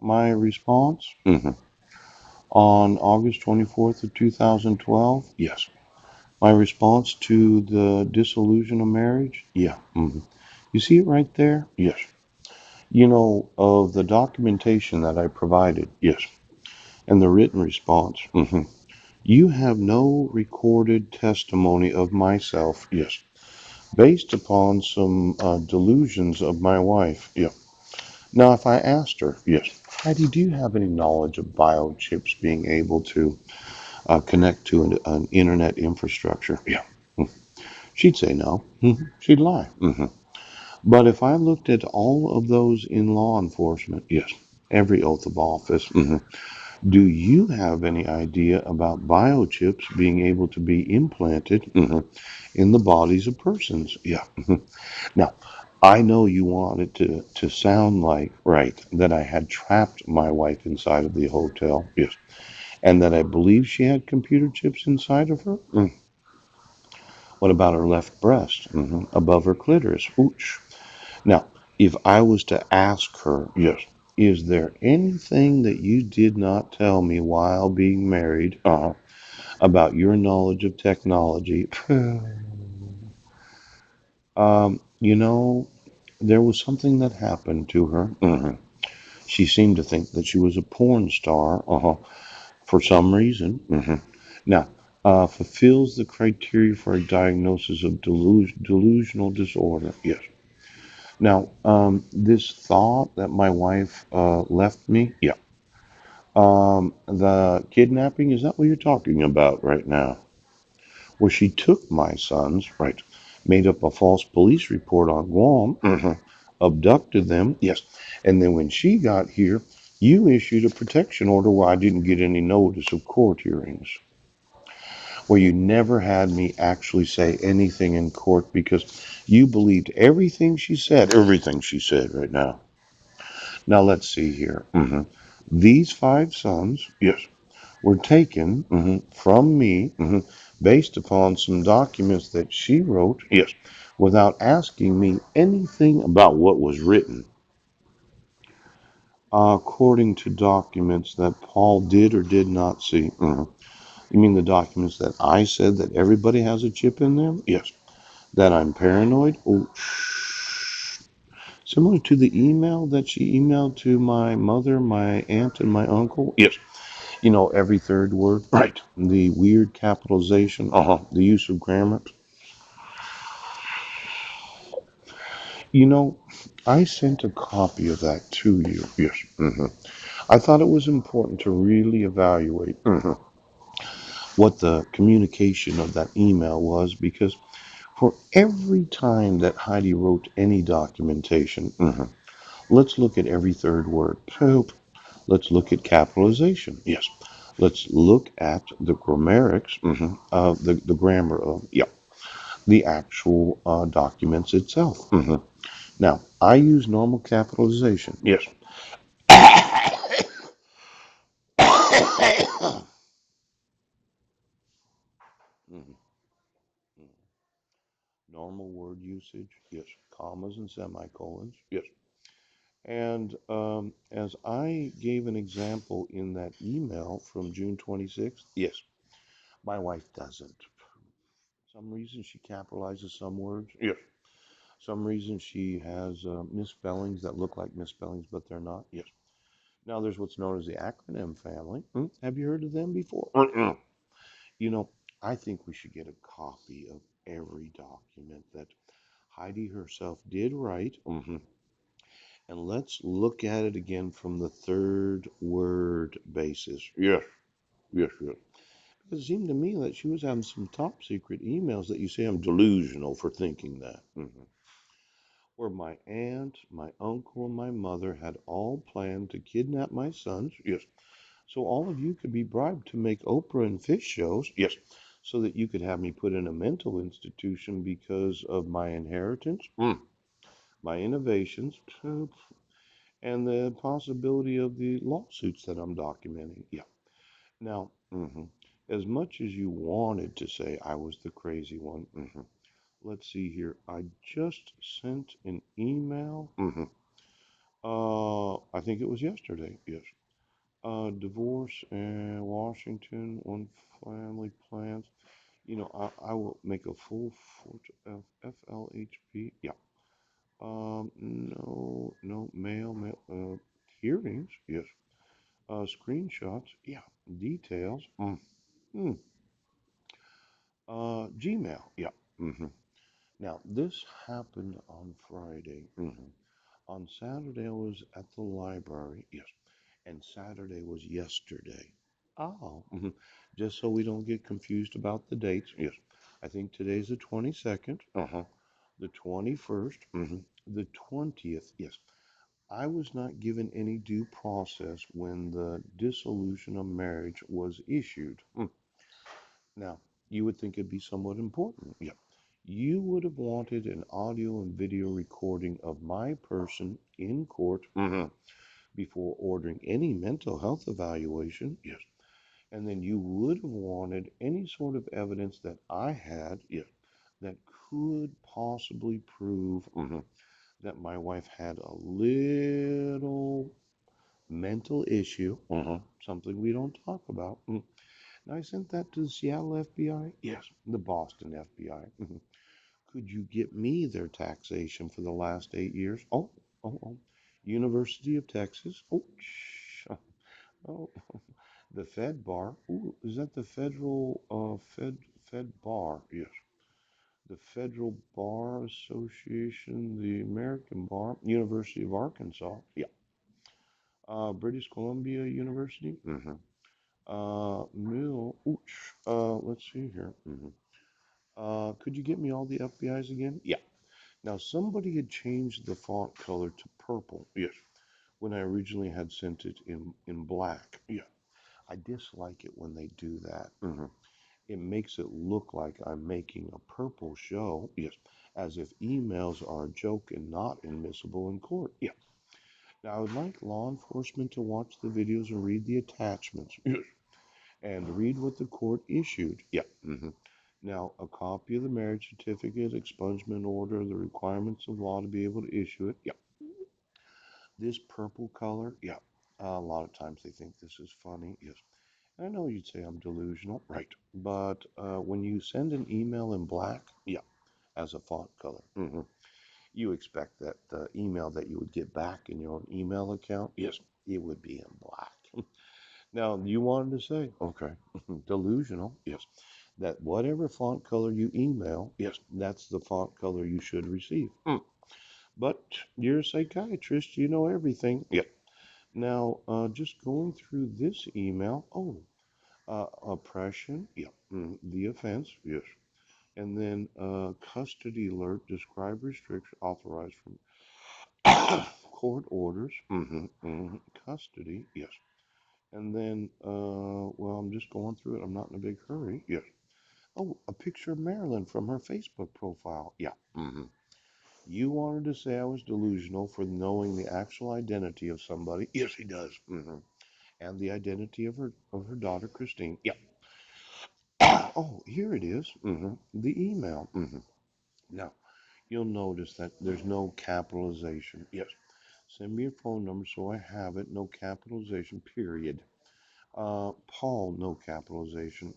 my response? On August 24th of 2012? Yes. My response to the dissolution of marriage? Yeah. You see it right there? Yes. Of the documentation that I provided? Yes. And the written response? You have no recorded testimony of myself? Yes. Based upon some delusions of my wife? Yeah. Now, if I asked her, yes, Heidi, do you have any knowledge of biochips being able to connect to an internet infrastructure? Yeah. Mm. She'd say no. She'd lie. But if I looked at all of those in law enforcement, yes, every oath of office, do you have any idea about biochips being able to be implanted in the bodies of persons? Yeah. Now, I know you want it to sound like, right, that I had trapped my wife inside of the hotel, yes, and that I believe she had computer chips inside of her. What about her left breast, above her clitoris? Ooch. Now, if I was to ask her, yes, is there anything that you did not tell me while being married about your knowledge of technology? You know, there was something that happened to her. She seemed to think that she was a porn star for some reason. Now, fulfills the criteria for a diagnosis of delusional disorder. Yes. Now, this thought that my wife left me, yeah. The kidnapping, is that what you're talking about right now? Where she took my sons, right, made up a false police report on Guam, abducted them, yes. And then when she got here, you issued a protection order where I didn't get any notice of court hearings, where you never had me actually say anything in court because you believed everything she said right now. Now let's see here. These five sons, yes, were taken from me based upon some documents that she wrote, yes, without asking me anything about what was written, according to documents that Paul did or did not see. You mean the documents that I said that everybody has a chip in them? Yes. That I'm paranoid? Oh, similar to the email that she emailed to my mother, my aunt, and my uncle? Yes. Every third word. Right. The weird capitalization. The use of grammar. You know, I sent a copy of that to you. Yes. I thought it was important to really evaluate what the communication of that email was because for every time that Heidi wrote any documentation, let's look at every third word. Poop. Let's look at capitalization. Yes. Let's look at the grammatics of the grammar of, yeah, the actual documents itself. Now, I use normal capitalization. Yes. Mhm. Normal word usage. Yes. Commas and semicolons. Yes. And as I gave an example in that email from June 26th, yes, my wife doesn't. Some reason she capitalizes some words. Yes. Some reason she has misspellings that look like misspellings, but they're not. Yes. Now there's what's known as the acronym family. Have you heard of them before? You know, I think we should get a copy of every document that Heidi herself did write. And let's look at it again from the third word basis. Yes, yes, yes. Because it seemed to me that she was having some top secret emails that you say I'm delusional for thinking that. Where my aunt, my uncle, and my mother had all planned to kidnap my sons. Yes. So all of you could be bribed to make Oprah and Fish shows. Yes. So that you could have me put in a mental institution because of my inheritance, my innovations, and the possibility of the lawsuits that I'm documenting. Yeah. Now, as much as you wanted to say I was the crazy one, let's see here. I just sent an email I think it was yesterday. Yes. Divorce in Washington on family plans. I will make a full FLHP. Yeah. No, mail, hearings. Yes. Screenshots. Yeah. Details. Mm. Gmail. Yeah. Now, this happened on Friday. On Saturday, I was at the library. Yes. And Saturday was yesterday. Oh, just so we don't get confused about the dates. Yes. I think today's the 22nd. The 21st. The 20th. Yes. I was not given any due process when the dissolution of marriage was issued. Now, you would think it'd be somewhat important. Yeah. You would have wanted an audio and video recording of my person in court before ordering any mental health evaluation. Yes. And then you would have wanted any sort of evidence that I had, yes, that could possibly prove that my wife had a little mental issue, something we don't talk about. Now, I sent that to the Seattle FBI. Yes, the Boston FBI. Could you get me their taxation for the last 8 years? Oh. University of Texas. Oh, the Fed Bar. Ooh, is that the federal Fed Bar? Yes. The Federal Bar Association, the American Bar, University of Arkansas. Yeah. British Columbia University. Mill. Ooch. Let's see here. Could you get me all the FBI's again? Yeah. Now somebody had changed the font color to purple. Yes. When I originally had sent it in black. Yeah. I dislike it when they do that. It makes it look like I'm making a purple show. Yes. As if emails are a joke and not admissible in court. Yeah. Now I would like law enforcement to watch the videos and read the attachments. Yes. And read what the court issued. Yeah. Now, a copy of the marriage certificate, expungement order, the requirements of law to be able to issue it. Yeah. This purple color. Yeah. A lot of times they think this is funny. Yes. I know you'd say I'm delusional. Right. But when you send an email in black, yeah, as a font color, you expect that the email that you would get back in your email account, yes, it would be in black. Now, you wanted to say, okay, delusional, yes, that whatever font color you email, yes, that's the font color you should receive. But you're a psychiatrist, you know everything. Yep. Now, just going through this email, oppression, yep, the offense, yes. And then custody alert, describe restriction authorized from court orders, custody, yes. And then, well, I'm just going through it. I'm not in a big hurry. Yes. Oh, a picture of Marilyn from her Facebook profile. Yeah. You wanted to say I was delusional for knowing the actual identity of somebody. Yes, he does. And the identity of her daughter Christine. Yeah. Oh, here it is. The email. Now you'll notice that there's no capitalization. Yes. Send me your phone number so I have it. No capitalization. Period. Paul, no capitalization.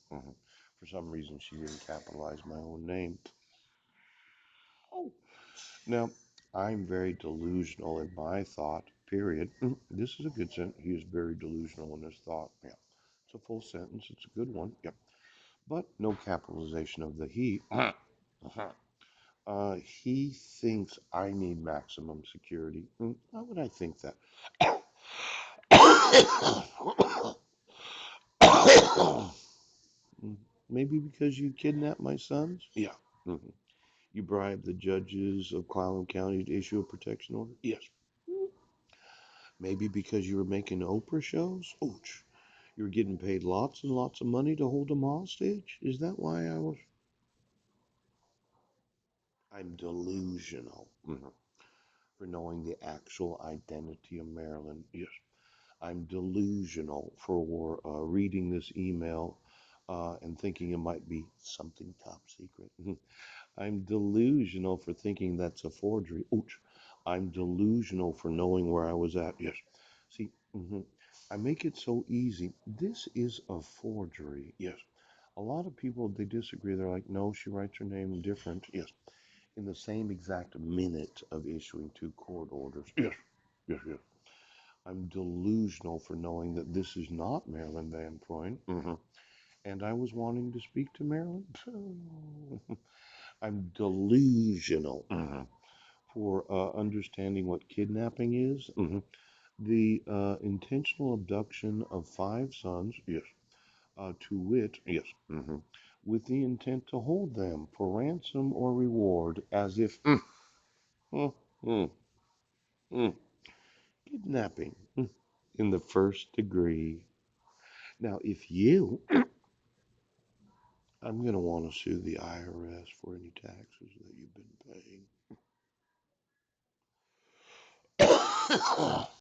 For some reason, she didn't capitalize my own name. Oh. Now, I'm very delusional in my thought, period. This is a good sentence. He is very delusional in his thought. Yeah. It's a full sentence. It's a good one. Yep. But no capitalization of the he. He thinks I need maximum security. Why would I think that? Maybe because you kidnapped my sons? Yeah. Mhm. You bribed the judges of Clallam County to issue a protection order? Yes. Maybe because you were making Oprah shows? Ouch. You were getting paid lots and lots of money to hold them hostage? Is that why I was? I'm delusional for knowing the actual identity of Marilyn. Yes. I'm delusional for reading this email and thinking it might be something top secret. I'm delusional for thinking that's a forgery. Ouch. I'm delusional for knowing where I was at. Yes. See, I make it so easy. This is a forgery. Yes. A lot of people, they disagree. They're like, no, she writes her name different. Yes. In the same exact minute of issuing two court orders. Yes. Yes, yes. I'm delusional for knowing that this is not Marilyn Van Proyn. And I was wanting to speak to Marilyn. I'm delusional for understanding what kidnapping is. The intentional abduction of five sons, yes, to wit, yes, with the intent to hold them for ransom or reward, as if mm, mm, mm, kidnapping in the first degree. Now, if you, I'm going to want to sue the IRS for any taxes that you've been paying.